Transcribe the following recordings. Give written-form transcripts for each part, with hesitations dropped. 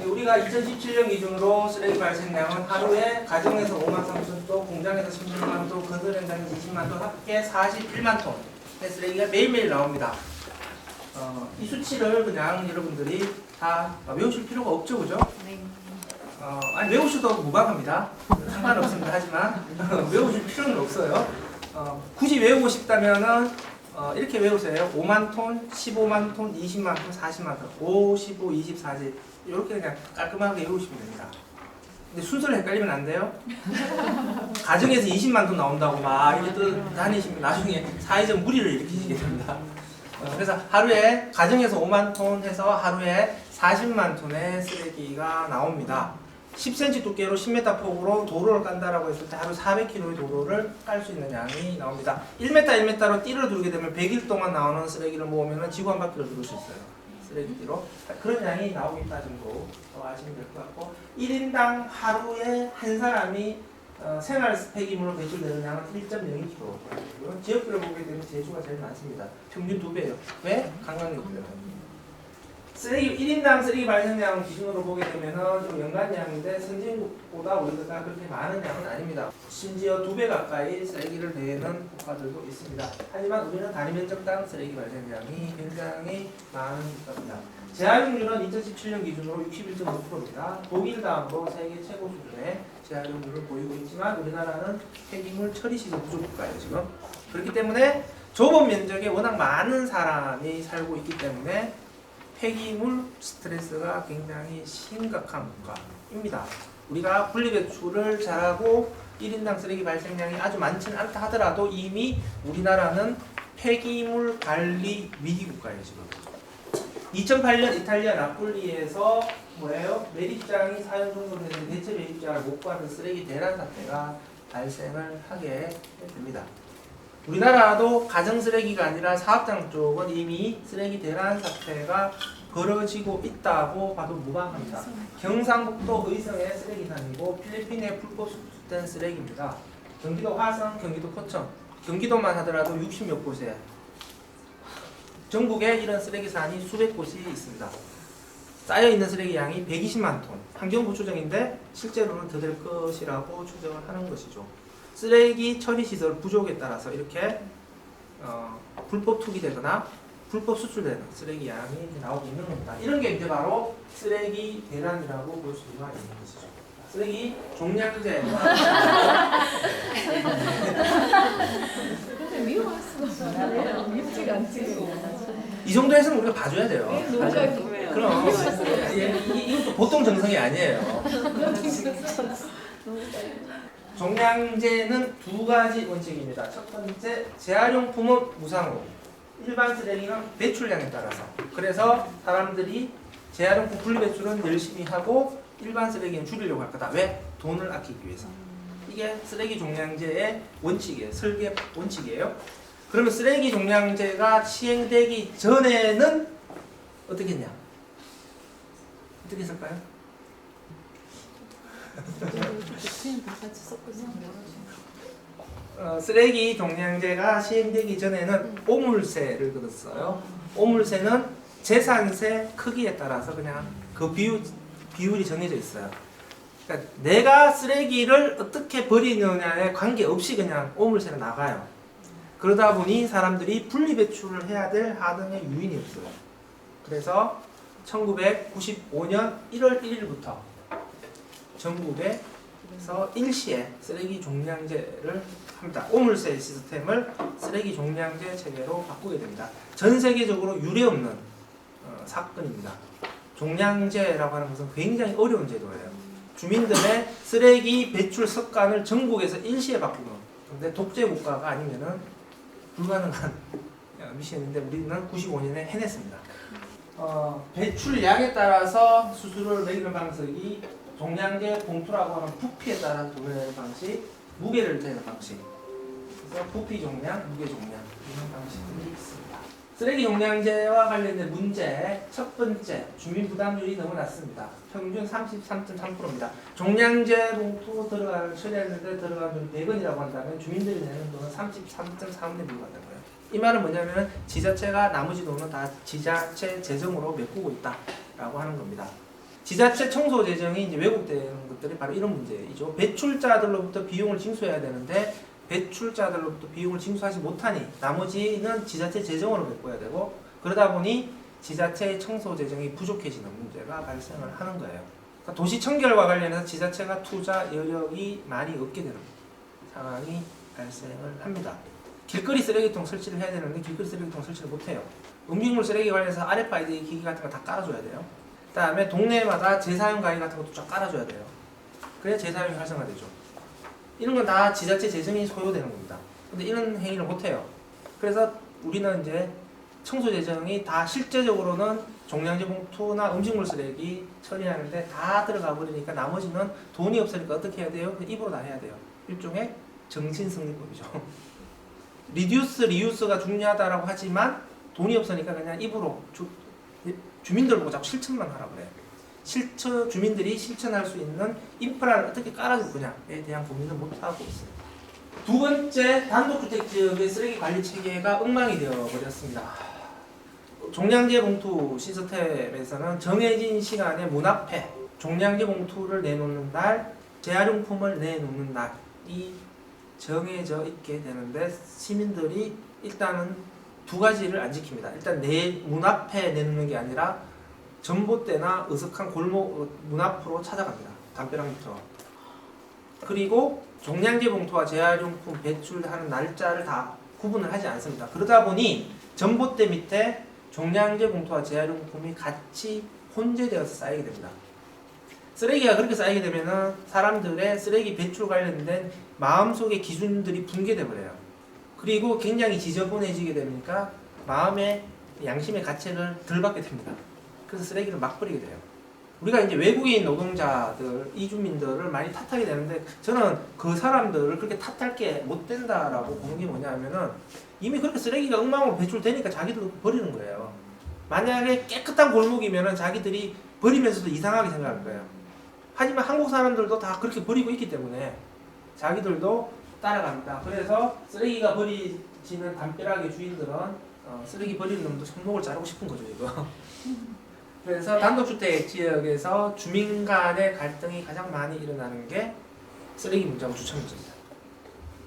우리가 2017년 기준으로 쓰레기 발생량은 하루에 가정에서 5만 3천 톤, 공장에서 16만 톤, 건설 현장에서 20만 톤, 합계 41만 톤의 쓰레기가 매일매일 나옵니다. 이 수치를 그냥 여러분들이 다 외우실 필요가 없죠, 그죠? 아니 외우셔도 무방합니다. 상관없습니다. 하지만 외우실 필요는 없어요. 굳이 외우고 싶다면은 이렇게 외우세요. 5만 톤, 15만 톤, 20만 톤, 40만 톤, 5, 15, 20, 40 이렇게 그냥 깔끔하게 외우시면 됩니다. 근데 순서를 헷갈리면 안 돼요. 가정에서 20만 톤 나온다고 막 이렇게 다니시면 나중에 사회적 무리를 일으키시게 됩니다. 그래서 하루에 가정에서 5만 톤 해서 하루에 40만 톤의 쓰레기가 나옵니다. 10cm 두께로 10m 폭으로 도로를 깐다라고 했을 때 하루 400km의 도로를 깔 수 있는 양이 나옵니다. 1m 1m로 띠를 두르게 되면 100일 동안 나오는 쓰레기를 모으면 지구 한 바퀴를 두를 수 있어요. 쓰레기띠로. 그런 양이 나오겠다 정도 아시면 될 것 같고 1인당 하루에 한 사람이 생활 폐기물로 배출되는 양은 1.02kg. 지역별로 보게 되면 제주가 제일 많습니다. 평균 2배예요. 왜? 관광객 때문에. 쓰레기 1인당 쓰레기 발생량 기준으로 보게 되면은 좀 연간량인데 선진국보다 우리가 그렇게 많은 양은 아닙니다. 심지어 2배 가까이 쓰레기를 내는 국가들도 있습니다. 하지만 우리는 단위 면적당 쓰레기 발생량이 굉장히 많은 국가입니다. 재활용률은 2017년 기준으로 61.5%입니다. 독일 다음으로 세계 최고 수준의 재활용률을 보이고 있지만 우리나라는 폐기물 처리 시설 부족 국가예요 지금. 그렇기 때문에 좁은 면적에 워낙 많은 사람이 살고 있기 때문에 폐기물 스트레스가 굉장히 심각한 국가입니다. 우리가 분리배출을 잘하고 1인당 쓰레기 발생량이 아주 많지는 않다 하더라도 이미 우리나라는 폐기물 관리 위기 국가예요 지금. 2008년 이탈리아 나폴리에서 뭐예요? 매립장이 사용 종료되는데 대체 매립장을 못 받은 쓰레기 대란 사태가 발생을 하게 됩니다. 우리나라도 가정 쓰레기가 아니라 사업장 쪽은 이미 쓰레기 대란 사태가 벌어지고 있다고 봐도 무방합니다. 경상북도 의성의 쓰레기산이고 필리핀에 불법 수출된 쓰레기입니다. 경기도 화성, 경기도 포천, 경기도만 하더라도 60몇 곳에 전국에 이런 쓰레기산이 수백 곳이 있습니다. 쌓여있는 쓰레기 양이 120만 톤. 환경부 추정인데 실제로는 더 될 것이라고 추정을 하는 것이죠. 쓰레기 처리 시설 부족에 따라서 이렇게 불법 투기되거나 불법 수출되는 쓰레기 양이 나오고 있는 겁니다. 이런 게 이제 바로 쓰레기 대란이라고 볼 수가 있는 것이죠. 쓰레기 종량제. 미워할 수가 없어요. 미우지가 않지. 이 정도 해서는 우리가 봐줘야 돼요. 너무 깔끔해요. 그럼 이것도 보통 정성이 아니에요. 종량제는 두 가지 원칙입니다. 첫 번째, 재활용품은 무상으로. 일반 쓰레기는 배출량에 따라서. 그래서 사람들이 재활용품 분리배출은 열심히 하고 일반 쓰레기는 줄이려고 할 거다. 왜? 돈을 아끼기 위해서. 이게 쓰레기 종량제의 원칙이에요. 설계 원칙이에요. 그러면 쓰레기 종량제가 시행되기 전에는 어떻게 했냐? 어떻게 했을까요? 쓰레기 종량제가 시행되기 전에는 오물세를 걷었어요. 오물세는 재산세 크기에 따라서 그냥 그 비율이 정해져 있어요. 그러니까 내가 쓰레기를 어떻게 버리느냐에 관계없이 그냥 오물세는 나가요. 그러다 보니 사람들이 분리배출을 해야 될 하등의 유인이 없어요. 그래서 1995년 1월 1일부터 전국에서 일시에 쓰레기 종량제를 합니다. 오물세 시스템을 쓰레기 종량제 체계로 바꾸게 됩니다. 전 세계적으로 유례없는 사건입니다. 종량제라고 하는 것은 굉장히 어려운 제도예요. 주민들의 쓰레기 배출 습관을 전국에서 일시에 바꾸는, 근데 독재 국가가 아니면은 불가능한 미션인데 우리는 95년에 해냈습니다. 배출량에 따라서 수수료를 매기는 방식이 종량제 봉투라고 하는 부피에 따라 돈을 내는 방식, 무게를 재는 방식. 그래서 부피 종량, 무게 종량 이런 방식들이 있습니다. 쓰레기 종량제와 관련된 문제 첫 번째, 주민 부담률이 너무 낮습니다. 평균 33.3%입니다. 종량제 봉투 처리하는데 들어간 돈이 100원이라고 한다면 주민들이 내는 돈은 33.3원에 불과하다는 거예요. 이 말은 뭐냐면 지자체가 나머지 돈은 다 지자체 재정으로 메꾸고 있다라고 하는 겁니다. 지자체 청소 재정이 이제 왜곡되는 것들이 바로 이런 문제이죠. 배출자들로부터 비용을 징수해야 되는데 배출자들로부터 비용을 징수하지 못하니 나머지는 지자체 재정으로 메꿔야 되고 그러다 보니 지자체의 청소 재정이 부족해지는 문제가 발생을 하는 거예요. 그러니까 도시 청결과 관련해서 지자체가 투자 여력이 많이 없게 되는 상황이 발생을 합니다. 길거리 쓰레기통 설치를 해야 되는데 길거리 쓰레기통 설치를 못해요. 음식물 쓰레기 관련해서 RFID 기기 같은 거 다 깔아줘야 돼요. 그 다음에 동네마다 재사용 가위 같은 것도 쫙 깔아줘야 돼요. 그래야 재사용이 활성화되죠. 이런 건 다 지자체 재정이 소요되는 겁니다. 근데 이런 행위를 못해요. 그래서 우리는 이제 청소 재정이 다 실제적으로는 종량제 봉투나 음식물 쓰레기 처리하는데 다 들어가 버리니까 나머지는 돈이 없으니까 어떻게 해야 돼요? 입으로 다 해야 돼요. 일종의 정신승리법이죠. 리듀스, 리유스가 중요하다라고 하지만 돈이 없으니까 그냥 입으로 주민들 보고 자꾸 실천만 하라고 그래요. 주민들이 실천할 수 있는 인프라를 어떻게 깔아줄 거냐에 대한 고민을 못하고 있어요. 두 번째, 단독주택 지역의 쓰레기 관리 체계가 엉망이 되어버렸습니다. 종량제 봉투 시스템에서는 정해진 시간에 문 앞에 종량제 봉투를 내놓는 날, 재활용품을 내놓는 날이 정해져 있게 되는데 시민들이 일단은 두 가지를 안 지킵니다. 일단 문 앞에 내놓는 게 아니라 전봇대나 으슥한 골목 문 앞으로 찾아갑니다. 담벼락부터. 그리고 종량제 봉투와 재활용품 배출하는 날짜를 다 구분을 하지 않습니다. 그러다 보니 전봇대 밑에 종량제 봉투와 재활용품이 같이 혼재되어서 쌓이게 됩니다. 쓰레기가 그렇게 쌓이게 되면은 사람들의 쓰레기 배출 관련된 마음속의 기준들이 붕괴돼 버려요. 그리고 굉장히 지저분해지게 되니까 마음의 양심의 가책을 덜 받게 됩니다. 그래서 쓰레기를 막 버리게 돼요. 우리가 이제 외국인 노동자들, 이주민들을 많이 탓하게 되는데 저는 그 사람들을 그렇게 탓할 게 못 된다라고 보는 게 뭐냐면은 이미 그렇게 쓰레기가 엉망으로 배출되니까 자기들도 버리는 거예요. 만약에 깨끗한 골목이면은 자기들이 버리면서도 이상하게 생각할 거예요. 하지만 한국 사람들도 다 그렇게 버리고 있기 때문에 자기들도 따라갑니다. 그래서 쓰레기가 버리지는 담벼락의 주인들은 쓰레기 버리는 놈도 손목을 자르고 싶은 거죠, 이거. 그래서 단독주택 지역에서 주민 간의 갈등이 가장 많이 일어나는 게 쓰레기 문제하고 주차 문제입니다.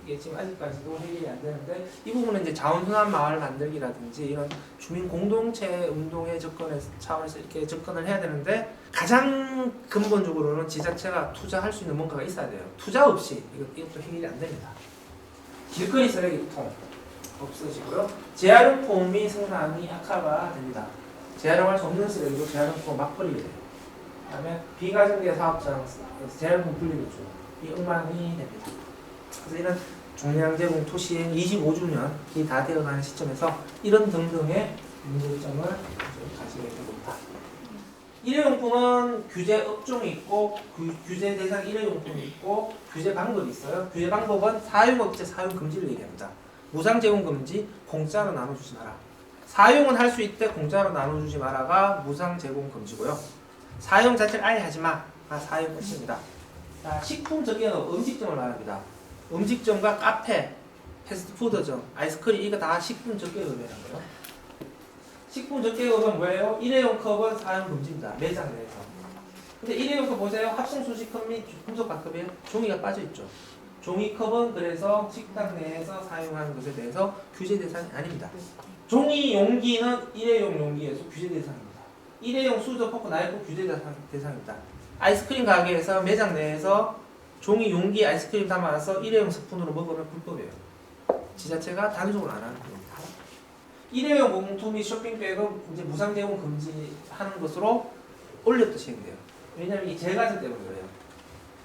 이게 지금 아직까지도 해결이 안 되는데 이 부분은 이제 자원순환 마을 만들기라든지 이런 주민 공동체 운동의 차원에서 이렇게 접근을 해야 되는데 가장 근본적으로는 지자체가 투자할 수 있는 뭔가가 있어야 돼요. 투자 없이 이것도 해결이 안 됩니다. 길거리 쓰레기통 없어지고요. 재활용품이 생산이 악화가 됩니다. 재활용할 수 없는 쓰레기로 재활용품 막 버리게 돼요. 그 다음에 비가정제 사업장 재활용품 분리배출 이 엉망이 됩니다. 그래서 이런 종량제 봉투 시행 25주년이 다 되어가는 시점에서 이런 등등의 문제점을 가지게 됩니다. 일회용품은 규제 업종이 있고 규제 대상 일회용품이 있고 규제 방법이 있어요. 규제 방법은 사용업체 사용 금지를 얘기합니다. 무상 제공 금지, 공짜로 나눠주지 마라. 사용은 할 수 있대 공짜로 나눠주지 마라가 무상 제공 금지고요. 사용 자체를 아예 하지 마. 사용 금지입니다. 자, 식품 저기업 음식점을 말합니다. 음식점과 카페, 패스트푸드점, 아이스크림 이거 다 식품 저기업이라는 거예요. 식품 저기업은 뭐예요? 일회용 컵은 사용 금지입니다. 매장 내에서. 근데 일회용 컵 보세요. 합성 수식컵 및 금속 밥컵에 종이가 빠져 있죠. 종이컵은 그래서 식당 내에서 사용하는 것에 대해서 규제 대상이 아닙니다. 종이 용기는 일회용 용기에서 규제 대상입니다. 일회용 수저, 포크, 나이프 규제 대상입니다. 아이스크림 가게에서 매장 내에서 종이 용기 아이스크림 담아서 일회용 스푼으로 먹으면 불법이에요. 지자체가 단속을 안 하는 겁니다. 일회용 봉투 및 쇼핑백은 이제 무상 제공 금지하는 것으로 올렸도 시행돼요. 왜냐면 이 제과점 때문에 그래요.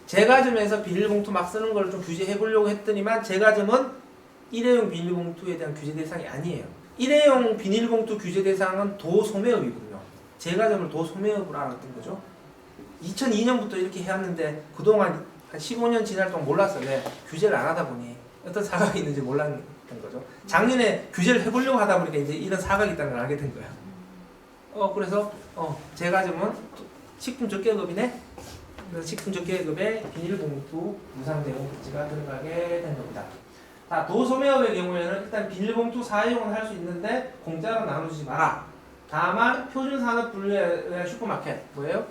제과점에서 비닐봉투 막 쓰는 걸 좀 규제해 보려고 했더니만 제과점은 일회용 비닐봉투에 대한 규제 대상이 아니에요. 일회용 비닐봉투 규제 대상은 도소매업이거든요. 제과점을 도소매업으로 알았던 거죠. 2002년부터 이렇게 해왔는데 그동안 한 15년 지날 동안 몰랐어요. 왜? 규제를 안 하다 보니 어떤 사각이 있는지 몰랐던 거죠. 작년에 규제를 해보려고 하다 보니까 이제 이런 사각이 있다는 걸 알게 된 거야. 그래서 제과점은 식품 적개급이네. 그래서 식품 적개급에 비닐봉투 무상 제공 금지가 들어가게 된 겁니다. 자, 도소매업의 경우에는 일단 비닐봉투 사용은 할 수 있는데 공짜로 나눠주지 마라. 다만 표준산업분류의 슈퍼마켓 뭐예요?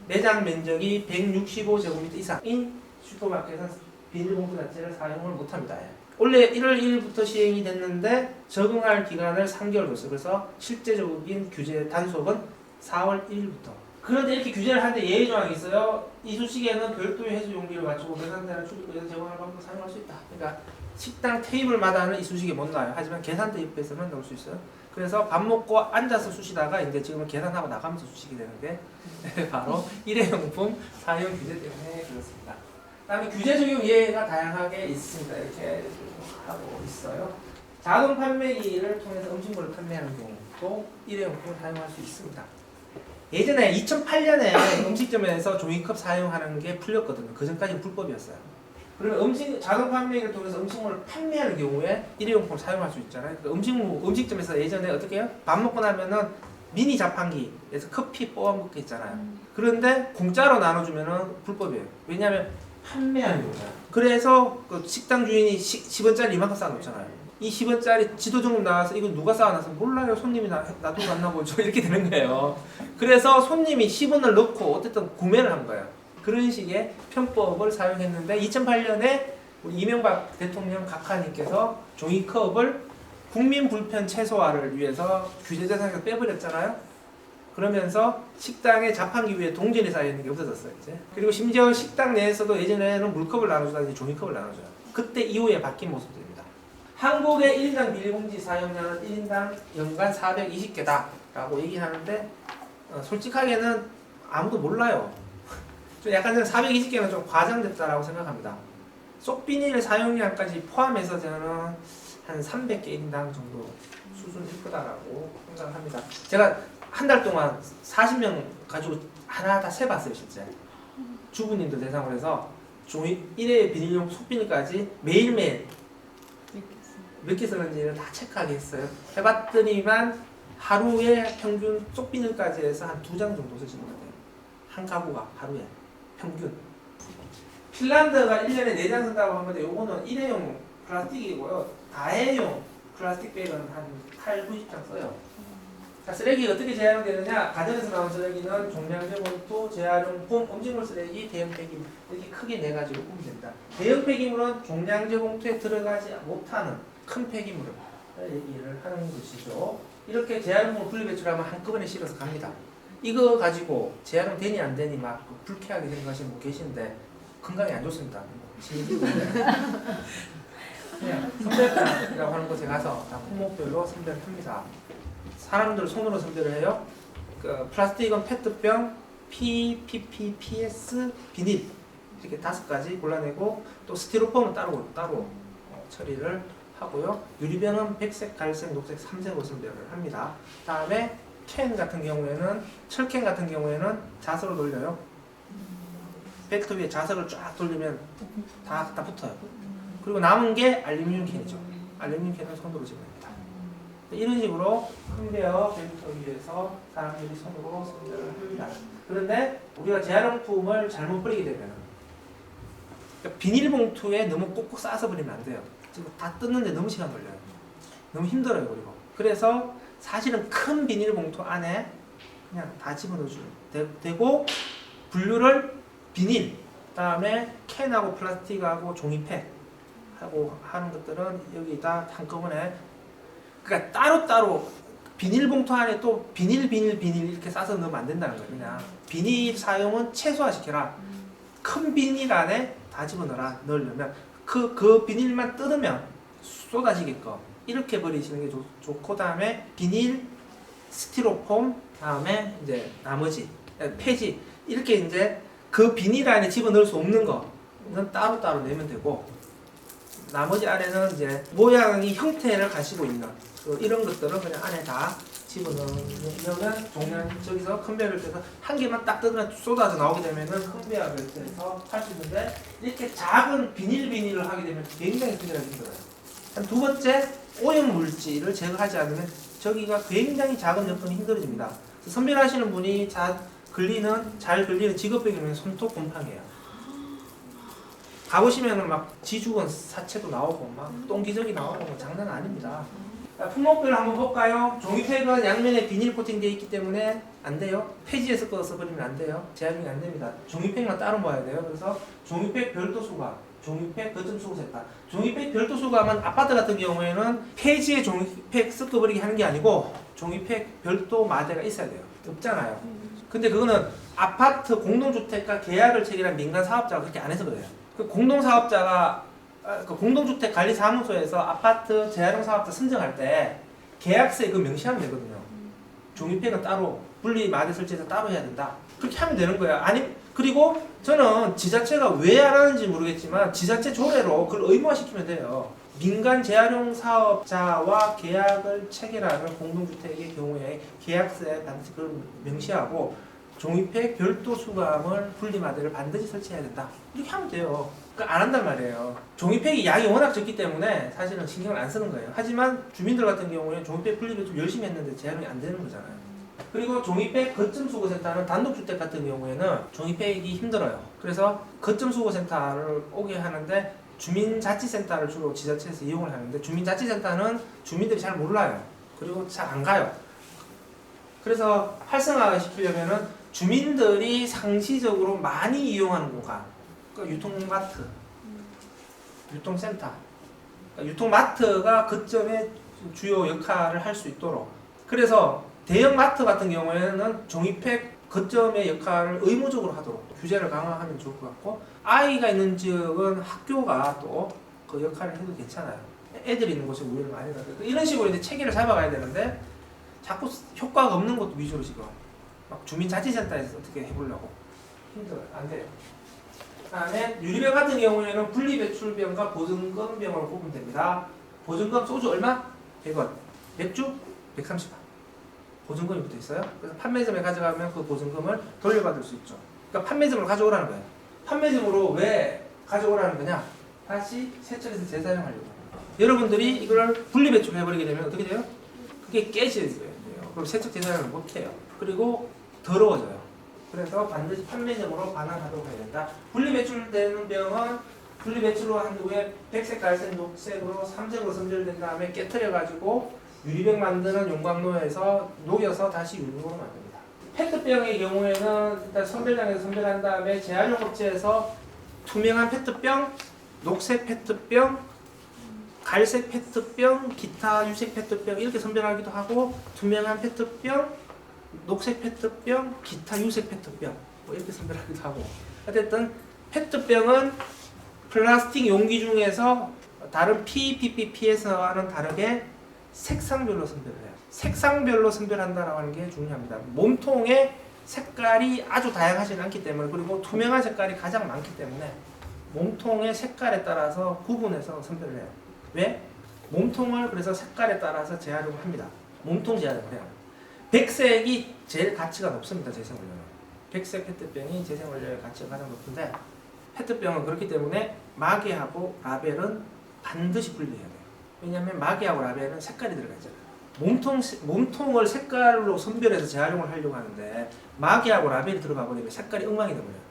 매장 면적이 165제곱미터 이상인 슈퍼마켓은 비닐봉투 자체를 사용을 못합니다. 원래 1월 1일부터 시행이 됐는데 적응할 기간을 3개월 줬어요. 그래서 실제적인 규제 단속은 4월 1일부터. 그런데 이렇게 규제를 하는데 예외 조항이 있어요. 이쑤시개는 별도의 해수 용기를 갖추고 계산대나 출입구에서 제공하는 방법으로 사용할 수 있다. 그러니까 식당 테이블마다는 이쑤시개 못 놔요. 하지만 계산대 옆에서는 넣을 수 있어요. 그래서 밥 먹고 앉아서 쑤시다가 이제 지금은 계산하고 나가면서 쑤시게 되는 게 바로 일회용품 사용 규제 때문에 그렇습니다. 그다음에 규제 적용 예외가 다양하게 있습니다. 이렇게 하고 있어요. 자동 판매기를 통해서 음식물을 판매하는 경우도 일회용품을 사용할 수 있습니다. 예전에 2008년에 음식점에서 종이컵 사용하는 게 풀렸거든요. 그 전까지는 불법이었어요. 그러면 자동 판매기를 통해서 음식물을 판매하는 경우에 일회용품을 사용할 수 있잖아요. 그러니까 음식점에서 예전에 어떻게 해요? 밥 먹고 나면은 미니 자판기에서 커피 뽑아 먹게 있잖아요. 그런데 공짜로 나눠주면은 불법이에요. 왜냐하면 판매하는 거잖아요. 그래서 그 식당 주인이 10원짜리 이만큼 쌓아놓잖아요. 이 10원짜리 지도 등급 나와서 이거 누가 쌓아놔서 몰라요. 손님이 놔두고 갔나 보죠. 이렇게 되는 거예요. 그래서 손님이 10원을 넣고 어쨌든 구매를 한 거예요. 그런 식의 편법을 사용했는데 2008년에 우리 이명박 대통령 각하님께서 종이컵을 국민 불편 최소화를 위해서 규제 대상에서 빼버렸잖아요. 그러면서 식당의 자판기 위에 동전이 쌓여있는 게 없어졌어요. 이제. 그리고 심지어 식당 내에서도 예전에는 물컵을 나눠주다니 종이컵을 나눠줘요. 그때 이후에 바뀐 모습들입니다. 한국의 1인당 비닐봉지 사용량은 1인당 연간 420개다 라고 얘기하는데 솔직하게는 아무도 몰라요. 좀 약간 420개는 좀 과장됐다라고 생각합니다. 쏙비닐 사용량까지 포함해서 저는 한 300개 1인당 정도 수준일 거다라고 생각합니다. 제가 한 달 동안 40명 가지고 하나 다 세봤어요. 실제 주부님들 대상으로 해서 종이 1회 비닐용 쏙비닐까지 매일매일 몇 개 쓰는지를 다 체크하게 했어요. 해봤더니만 하루에 평균 쏙비닐까지 해서 한 2장 정도 쓰시는 것 같아요. 한 가구가 하루에 평균. 핀란드가 1년에 4장 쓴다고 하는데 요거는 일회용 플라스틱이고요. 다회용 플라스틱 백은 한 8, 90장 써요. 자, 쓰레기가 어떻게 재활용되느냐? 가정에서 나온 쓰레기는 종량제 봉투, 재활용품, 음식물 쓰레기, 대형 폐기물 이렇게 크게 4가지로 보면 됩니다. 대형 폐기물은 종량제 봉투에 들어가지 못하는 큰 폐기물을 얘기를 하는 것이죠. 이렇게 재활용품을 분리배출하면 한꺼번에 실어서 갑니다. 이거 가지고 재활용 되니 안 되니 막 불쾌하게 생각하시는 분 계신데 건강에 안 좋습니다. 그냥 선별단이라고 하는 곳에 가서 다 품목별로 선별합니다. 사람들 손으로 선별을 해요. 그 플라스틱은 페트병, PP, PS, 비닐 이렇게 5가지 골라내고 또 스티로폼은 따로 처리를 하고요. 유리병은 백색, 갈색, 녹색 3색으로 선별을 합니다. 다음에 캔 같은 경우에는 철캔 같은 경우에는 자석을 돌려요. 벨트 위에 자석을 쫙 돌리면 다 붙어요. 그리고 남은 게 알루미늄 캔이죠. 알루미늄 캔을 손으로 집어냅니다. 이런 식으로 컨베어 벨트 위에서 사람들이 손으로 선별을 합니다. 그런데 우리가 재활용품을 잘못 버리게 되면 그러니까 비닐봉투에 너무 꼭꼭 싸서 버리면 안 돼요. 지금 다 뜯는데 너무 시간 걸려요. 너무 힘들어요. 그리고 그래서 사실은 큰 비닐봉투 안에 그냥 다 집어넣어주면 되고 분류를 비닐, 그다음에 캔하고 플라스틱하고 종이팩 하고 하는 것들은 여기다 한꺼번에 그러니까 따로따로 비닐봉투 안에 또 비닐 이렇게 싸서 넣으면 안 된다는 거예요. 그냥 비닐 사용은 최소화시켜라. 큰 비닐 안에 다 집어넣어라. 넣으려면 그 비닐만 뜯으면 쏟아지게끔 이렇게 버리시는 게 좋고 다음에 비닐, 스티로폼, 다음에 이제 나머지 폐지 이렇게 이제 그 비닐 안에 집어넣을 수 없는 거는 따로따로 내면 되고 나머지 안에는 이제 모양이 형태를 가지고 있는 이런 것들은 그냥 안에 다 집어넣으면 종량 저기서 컨베이어 벨트에서 한 개만 딱 뜯으면 쏟아져 나오게 되면은 컨베이어 벨트에서 할 수 있는데 이렇게 작은 비닐을 하게 되면 굉장히 힘들어요. 한 두 번째 오염 물질을 제거하지 않으면 저기가 굉장히 작은 여건이 힘들어집니다. 선별하시는 분이 잘 걸리는 직업병이면 손톱 곰팡이에요. 가보시면은 막 지죽은 사체도 나오고 막 똥기저귀 나오고 뭐 장난 아닙니다. 자, 품목별로 한번 볼까요? 종이팩은 양면에 비닐 코팅되어 있기 때문에 안 돼요. 폐지에 섞어서 버리면 안 돼요. 재활용이 안 됩니다. 종이팩만 따로 모아야 돼요. 그래서 종이팩 별도 수거, 종이팩 거점 수거 세탁. 종이팩 별도 수거하면 아파트 같은 경우에는 폐지에 종이팩 섞어버리게 하는 게 아니고 종이팩 별도 마대가 있어야 돼요. 없잖아요. 근데 그거는 아파트 공동주택과 계약을 체결한 민간 사업자가 그렇게 안 해서 그래요. 그 공동사업자가 그 공동주택관리사무소에서 아파트 재활용 사업자 선정할 때 계약서에 그 명시하면 되거든요. 종이팩은 따로 분리 마대 설치해서 따로 해야 된다. 그렇게 하면 되는 거야. 아니 그리고 저는 지자체가 왜 안 하는지 모르겠지만 지자체 조례로 그걸 의무화시키면 돼요. 민간 재활용 사업자와 계약을 체결하는 공동주택의 경우에 계약서에 반드시 그걸 명시하고 종이팩 별도 수거함을 분리마대를 반드시 설치해야 된다. 이렇게 하면 돼요. 그러니까 안 한단 말이에요. 종이팩이 양이 워낙 적기 때문에 사실은 신경을 안 쓰는 거예요. 하지만 주민들 같은 경우에 종이팩 분리를 좀 열심히 했는데 재활용이 안 되는 거잖아요. 그리고 종이팩 거점 수거센터는 단독주택 같은 경우에는 종이팩이 힘들어요. 그래서 거점 수거센터를 오게 하는데 주민자치센터를 주로 지자체에서 이용을 하는데 주민자치센터는 주민들이 잘 몰라요. 그리고 잘 안 가요. 그래서 활성화 시키려면은 주민들이 상시적으로 많이 이용하는 공간, 그러니까 유통마트, 유통센터, 그러니까 유통마트가 거점의 주요 역할을 할 수 있도록. 그래서 대형마트 같은 경우에는 종이팩 거점의 역할을 의무적으로 하도록 규제를 강화하면 좋을 것 같고, 아이가 있는 지역은 학교가 또 그 역할을 해도 괜찮아요. 애들이 있는 곳에 우리를 많이 가요. 이런 식으로 이제 체계를 잡아가야 되는데 자꾸 효과가 없는 것도 위주로 지금 막 주민자치센터에서 어떻게 해보려고 힘들어요. 안 돼요. 그다음에 유리병 같은 경우에는 분리배출병과 보증금병으로 구분 됩니다. 보증금 소주 얼마? 100원. 맥주? 130원. 보증금이 붙어 있어요. 그래서 판매점에 가져가면 그 보증금을 돌려받을 수 있죠. 그러니까 판매점으로 가져오라는 거예요. 판매점으로 왜 가져오라는 거냐? 다시 세척해서 재사용하려고. 여러분들이 이걸 분리배출해버리게 되면 어떻게 돼요? 그게 깨져요. 그럼 세척 재사용을 못해요. 그리고 더러워져요. 그래서 반드시 판매점으로 반환하도록 해야 된다. 분리배출되는 병은 분리배출로 한 후에 백색, 갈색, 녹색으로 3색으로 선별된 다음에 깨트려가지고 유리병 만드는 용광로에서 녹여서 다시 유리병으로 만듭니다. 페트병의 경우에는 일단 선별장에서 선별한 다음에 재활용 업체에서 투명한 페트병, 녹색 페트병, 갈색 페트병, 기타 유색 페트병 이렇게 선별하기도 하고, 투명한 페트병, 녹색 페트병, 기타 유색 페트병 뭐 이렇게 선별하기도 하고. 어쨌든 페트병은 플라스틱 용기 중에서 다른 PPP에서와는 다르게 색상별로 선별을 해요. 색상별로 선별한다라고 하는 게 중요합니다. 몸통의 색깔이 아주 다양하지 않기 때문에, 그리고 투명한 색깔이 가장 많기 때문에 몸통의 색깔에 따라서 구분해서 선별을 해요. 왜? 몸통을 그래서 색깔에 따라서 재활용을 합니다. 몸통 재활용을 해요. 백색이 제일 가치가 높습니다. 재생원료는. 백색 페트병이 재생원료의 가치가 가장 높은데, 페트병은 그렇기 때문에 마개하고 라벨은 반드시 분리해야 돼요. 왜냐하면 마개하고 라벨은 색깔이 들어가 있잖아요. 몸통을 색깔로 선별해서 재활용을 하려고 하는데 마개하고 라벨이 들어가 버리면 색깔이 엉망이 되버려요.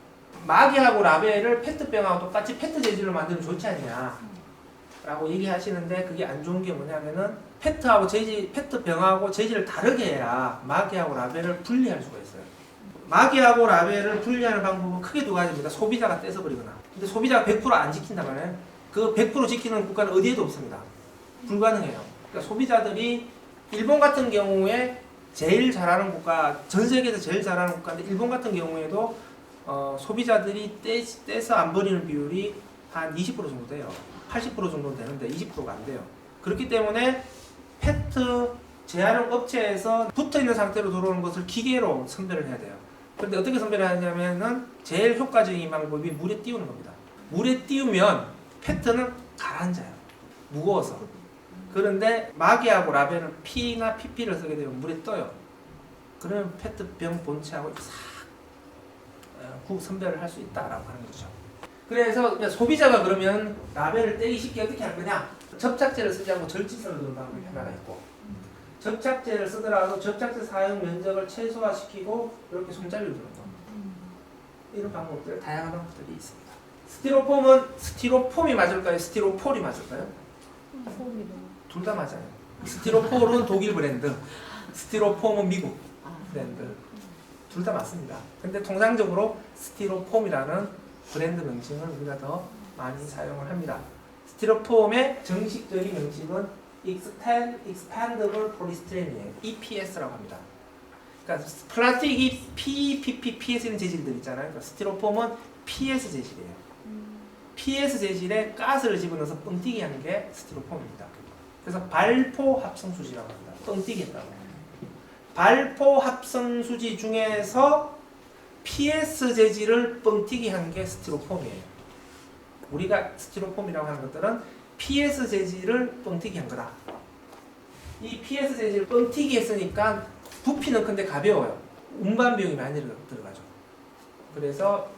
마개하고 라벨을 페트병하고 똑같이 페트 재질로 만들면 좋지 않냐 라고 얘기하시는데, 그게 안 좋은 게 뭐냐면은 페트병하고 재질을 다르게 해야 마개하고 라벨을 분리할 수가 있어요. 마개하고 라벨을 분리하는 방법은 크게 두 가지입니다. 소비자가 떼서버리거나. 근데 소비자가 100% 안 지킨다면 그 100% 지키는 국가는 어디에도 없습니다. 불가능해요. 그러니까 소비자들이 일본 같은 경우에 제일 잘하는 국가, 전 세계에서 제일 잘하는 국가인데 일본 같은 경우에도 소비자들이 떼서 안 버리는 비율이 한 20% 정도 돼요. 80% 정도 되는데 20%가 안 돼요. 그렇기 때문에 페트 재활용 업체에서 붙어있는 상태로 들어오는 것을 기계로 선별을 해야 돼요. 그런데 어떻게 선별을 하냐면은 제일 효과적인 방법이 물에 띄우는 겁니다. 물에 띄우면 페트는 가라앉아요. 무거워서. 그런데 마개하고 라벨은 P나 PP를 쓰게 되면 물에 떠요. 그러면 페트병 본체하고 싹 선별을 할 수 있다라고 하는 거죠. 그래서 소비자가 그러면 라벨을 떼기 쉽게 어떻게 할 거냐? 접착제를 쓰지 않고 절지선을 넣는 방법이 하나가 있고, 접착제를 쓰더라도 접착제 사용 면적을 최소화시키고 이렇게 손잡이를 두는 거. 이런 방법들, 다양한 방법들이 있습니다. 스티로폼은 스티로폼이 맞을까요? 스티로폴이 맞을까요? 폼이 둘 다 맞아요. 스티로폴은 독일 브랜드, 스티로폼은 미국 브랜드. 둘 다 맞습니다. 근데 통상적으로 스티로폼이라는 브랜드 명칭을 우리가 더 많이 사용을 합니다. 스티로폼의 정식적인 명칭은 Expandable Polystyrene EPS라고 합니다. 그러니까 플라스틱이 PS는 재질들 있잖아요. 그러니까 스티로폼은 PS 재질이에요. PS 재질에 가스를 집어넣어서 뻥튀기 하는 게 스티로폼입니다. 그래서 발포 합성수지라고 합니다. 뻥튀기 했다고. 발포 합성수지 중에서 PS 재질을 뻥튀기 한 게 스티로폼이에요. 우리가 스티로폼이라고 하는 것들은 PS 재질을 뻥튀기 한 거다. 이 PS 재질을 뻥튀기 했으니까 부피는 큰데 가벼워요. 운반 비용이 많이 들어가죠. 그래서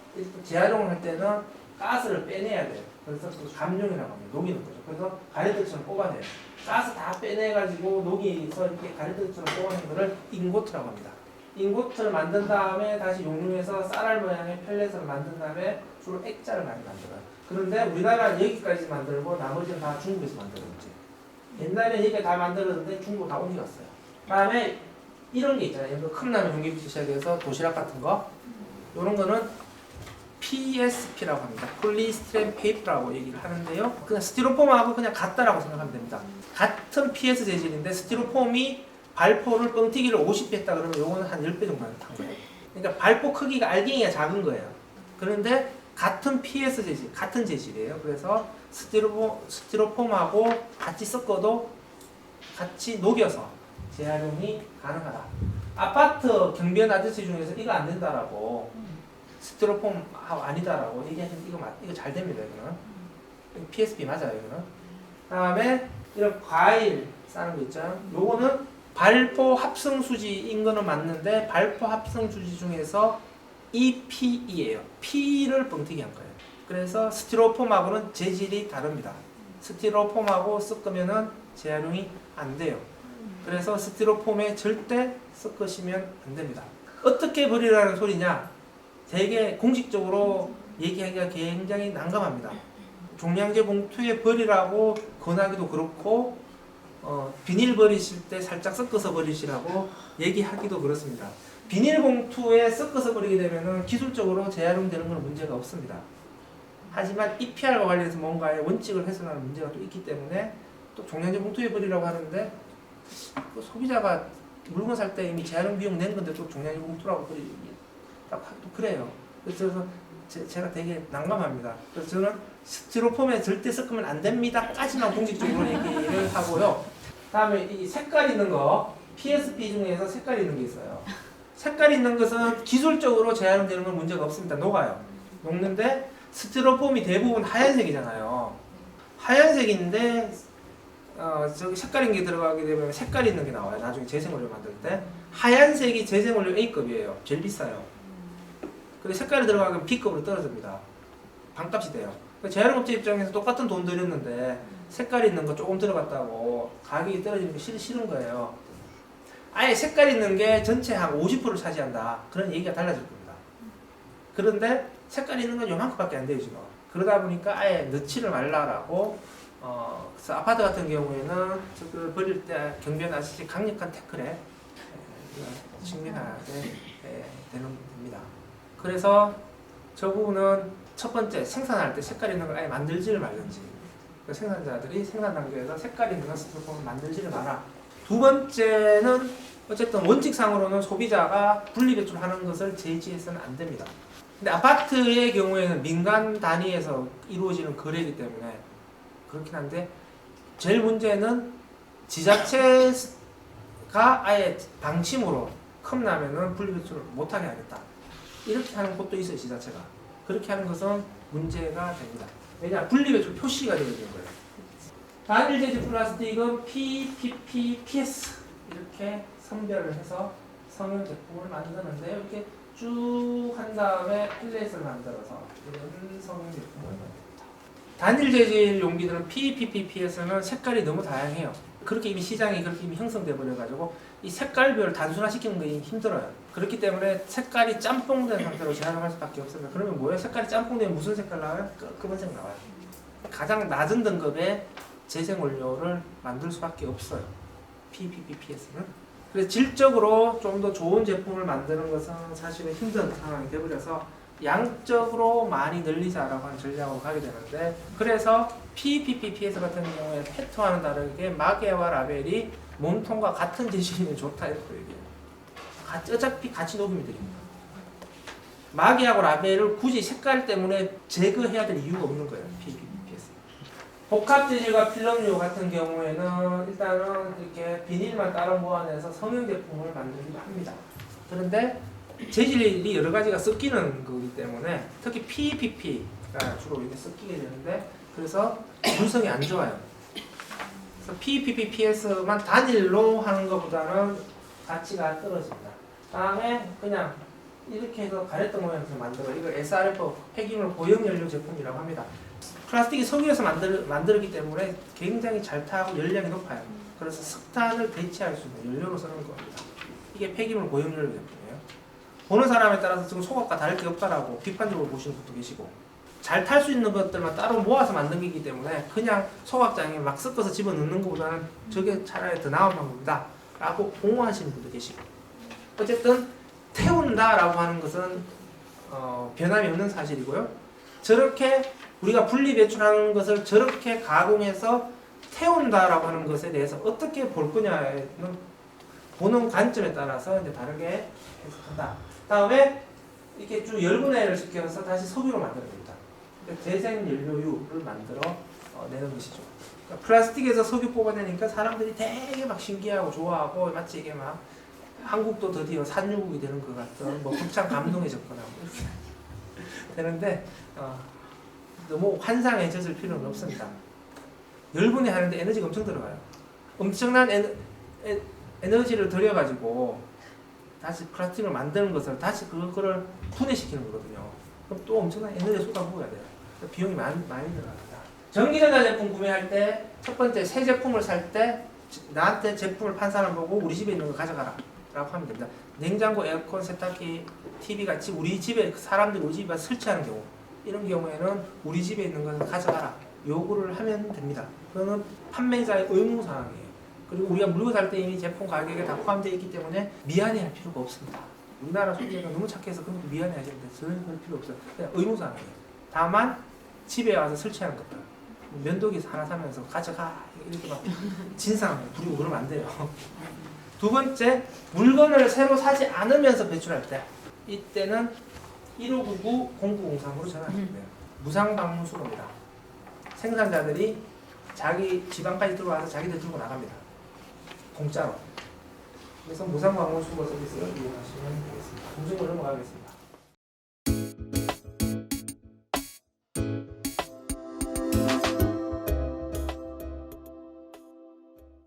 재활용을 할 때는 가스를 빼내야 돼요. 그래서 그 감용이라고 합니다. 녹이는 거죠. 그래서 가래떡처럼 뽑아내요. 가스 다 빼내가지고 녹이서 이렇게 가래떡처럼 뽑아내는 거를 잉고트라고 합니다. 잉고트를 만든 다음에 다시 용융해서 쌀알 모양의 펠렛을 만든 다음에 주로 액자를 많이 만들어요. 그런데 우리나라는 여기까지 만들고 나머지는 다 중국에서 만들었지. 옛날에 여기까지 다 만들었는데 중국 다 옮겨갔어요. 다음에 이런 게 있잖아요. 컵라면 용기부터 시작해서 도시락 같은 거. 이런 거는 PSP라고 합니다. 폴리스티렌 페이퍼라고 얘기를 하는데요. 그냥 스티로폼하고 그냥 같다라고 생각하면 됩니다. 같은 PS 재질인데 스티로폼이 발포를 뻥튀기를 50배 했다 그러면 요거는 한 10배 정도는 탄 거예요. 그러니까 발포 크기가 알갱이가 작은 거예요. 그런데 같은 PS 재질, 같은 재질이에요. 그래서 스티로폼하고 같이 섞어도 같이 녹여서 재활용이 가능하다. 아파트 경비원 아저씨 중에서 이거 안 된다라고 스티로폼 아니다라고 얘기하시면 이거 잘 됩니다. 이거는 PSP 맞아요. 이거는. 다음에 이런 과일 싸는 거 있죠. 요거는 발포 합성 수지인 거는 맞는데 발포 합성 수지 중에서 EPE예요. P를 뻥튀기 한 거예요. 그래서 스티로폼하고는 재질이 다릅니다. 스티로폼하고 섞으면은 재활용이 안 돼요. 그래서 스티로폼에 절대 섞으시면 안 됩니다. 어떻게 버리라는 소리냐? 되게 공식적으로 얘기하기가 굉장히 난감합니다. 종량제 봉투에 버리라고 권하기도 그렇고 비닐 버리실 때 살짝 섞어서 버리시라고 얘기하기도 그렇습니다. 비닐 봉투에 섞어서 버리게 되면 기술적으로 재활용되는 건 문제가 없습니다. 하지만 EPR과 관련해서 뭔가의 원칙을 훼손하는 문제가 또 있기 때문에 또 종량제 봉투에 버리라고 하는데 그 소비자가 물건 살 때 이미 재활용 비용 낸 건데 또 종량제 봉투라고 버리기 또 그래요. 그래서 제가 되게 난감합니다. 그래서 저는 스티로폼에 절대 섞으면 안 됩니다까지만 공식적으로 얘기를 하고요. 다음에 이 색깔 있는 거 PSP 중에서 색깔 있는 게 있어요. 색깔 있는 것은 기술적으로 재활용되는 건 문제가 없습니다. 녹아요. 녹는데 스티로폼이 대부분 하얀색이잖아요. 하얀색인데 저기 색깔 있는 게 들어가게 되면 색깔 있는 게 나와요. 나중에 재생원료 만들 때 하얀색이 재생원료 A급이에요. 제일 비싸요. 근데 색깔이 들어가면 B급으로 떨어집니다. 반값이 돼요. 재활용업체 입장에서 똑같은 돈 들였는데 색깔 있는 거 조금 들어갔다고 가격이 떨어지는 게 싫은 거예요. 아예 색깔 있는 게 전체 한 50%를 차지한다. 그런 얘기가 달라질 겁니다. 그런데 색깔 있는 건 요만큼밖에 안 돼요 지금. 그러다 보니까 아예 넣지를 말라라고 그래서 아파트 같은 경우에는 저걸 버릴 때 경비원 아저씨 강력한 태클에 직면하게 됩니다. 그래서 저 부분은 첫 번째 생산할 때 색깔 있는 걸 아예 만들지를 말든지 생산자들이 생산 단계에서 색깔 있는 스티로폼을 만들지를 마라. 두 번째는 어쨌든 원칙상으로는 소비자가 분리배출하는 것을 제지해서는 안 됩니다. 근데 아파트의 경우에는 민간 단위에서 이루어지는 거래이기 때문에 그렇긴 한데 제일 문제는 지자체가 아예 방침으로 컵라면은 분리배출을 못하게 하겠다. 이렇게 하는 곳도 있어요, 지자체가. 그렇게 하는 것은 문제가 됩니다. 왜냐? 분리배출 표시가 되어 있는 거예요. 단일 재질 플라스틱은 P, PS 이렇게 선별을 해서 성형 제품을 만드는데 이렇게 쭉 한 다음에 펠렛을 만들어서 이런 성형 제품을 만듭니다. 단일 재질 용기들은 PS는 색깔이 너무 다양해요. 그렇게 이미 시장이 그렇게 이미 형성돼 버려가지고 이 색깔별 단순화시키는 게 힘들어요. 그렇기 때문에 색깔이 짬뽕된 상태로 재활용할 수밖에 없습니다. 그러면 뭐예요? 색깔이 짬뽕되면 무슨 색깔 나와요? 검은색 나와요. 가장 낮은 등급의 재생원료를 만들 수밖에 없어요. PPPPS는. 그래서 질적으로 좀 더 좋은 제품을 만드는 것은 사실은 힘든 상황이 되어버려서 양적으로 많이 늘리자라고 하는 전략으로 가게 되는데, 그래서 PPPPS 같은 경우에 페트와는 다르게 마개와 라벨이 몸통과 같은 재질이면 좋다 이렇게 얘기해요. 어차피 같이 녹이면 됩니다. 마개하고 라벨을 굳이 색깔 때문에 제거해야 될 이유가 없는 거예요. PPPS. 복합 재질과 필름류 같은 경우에는 일단은 이렇게 비닐만 따로 모아내서 성형 제품을 만들기도 합니다. 그런데 재질이 여러 가지가 섞이는 거기 때문에 특히 PPP가 주로 이렇게 섞이게 되는데, 그래서 물성이 안 좋아요. 그래서 PPPPS만 단일로 하는 것보다는 가치가 떨어집니다. 다음에 그냥 이렇게 해서 가래떡 모양에서 만들어, 이걸 SRF 폐기물 고형연료 제품이라고 합니다. 플라스틱이 석유에서 만들었기 때문에 굉장히 잘 타고 열량이 높아요. 그래서 석탄을 대체할 수 있는 연료로 쓰는 겁니다. 이게 폐기물 고형연료 제품이에요. 보는 사람에 따라서 지금 소각과 다를 게 없다라고 비판적으로 보시는 분도 계시고, 잘 탈 수 있는 것들만 따로 모아서 만든 거기 때문에 그냥 소각장에 막 섞어서 집어넣는 것보다는 저게 차라리 더 나은 방법이다 라고 옹호하시는 분도 계시고, 어쨌든 태운다라고 하는 것은 변함이 없는 사실이고요. 저렇게 우리가 분리 배출하는 것을 저렇게 가공해서 태운다라고 하는 것에 대해서 어떻게 볼 거냐는 보는 관점에 따라서 이제 다르게 해석한다. 다음에 이렇게 쭉 열분해를 시켜서 다시 석유로 만들어냅니다. 그러니까 재생연료유를 만들어 내는 것이죠. 그러니까 플라스틱에서 석유 뽑아내니까 사람들이 되게 막 신기하고 좋아하고, 마치 이게 막 한국도 드디어 산유국이 되는 것 같은 뭐 벅찬 감동에 접근하고 이렇게 되는데, 너무 환상에 젖을 필요는 없습니다. 열분해 하는데 에너지가 엄청 들어가요. 엄청난 에너지를 들여가지고 다시 플라스틱을 만드는 것을 다시 그거를 분해시키는 거거든요. 그럼 또 엄청난 에너지를 쏟아부어야 돼요. 비용이 많이 들어갑니다. 전기전자제품 구매할 때 첫 번째, 새 제품을 살 때 나한테 제품을 판 사람 보고 우리 집에 있는 거 가져가라 라고 하면 됩니다. 냉장고, 에어컨, 세탁기, TV 같이 우리 집에 사람들이 우리 집에 설치하는 경우, 이런 경우에는 우리 집에 있는 것을 가져가라 요구를 하면 됩니다. 그거는 판매자의 의무사항이에요. 그리고 우리가 물건 살 때 이미 제품 가격에 다 포함되어 있기 때문에 미안해할 필요가 없습니다. 우리나라 소비자가 너무 착해서 그런 거 미안해하시는데 전혀 그럴 필요 없어요. 그냥 의무사항이에요. 다만 집에 와서 설치하는 것들, 면도기 하나 사면서 가져가 이렇게 막 진상 부리고 그러면 안 돼요. 두 번째, 물건을 새로 사지 않으면서 배출할 때, 이때는 1599-0903으로 전화하시면 돼요. 무상방문수거입니다. 생산자들이 자기 지방까지 들어와서 자기들 들고 나갑니다. 공짜로. 그래서 무상방문수거 서비스를 이용하시면 되겠습니다. 공정으로 넘어가겠습니다.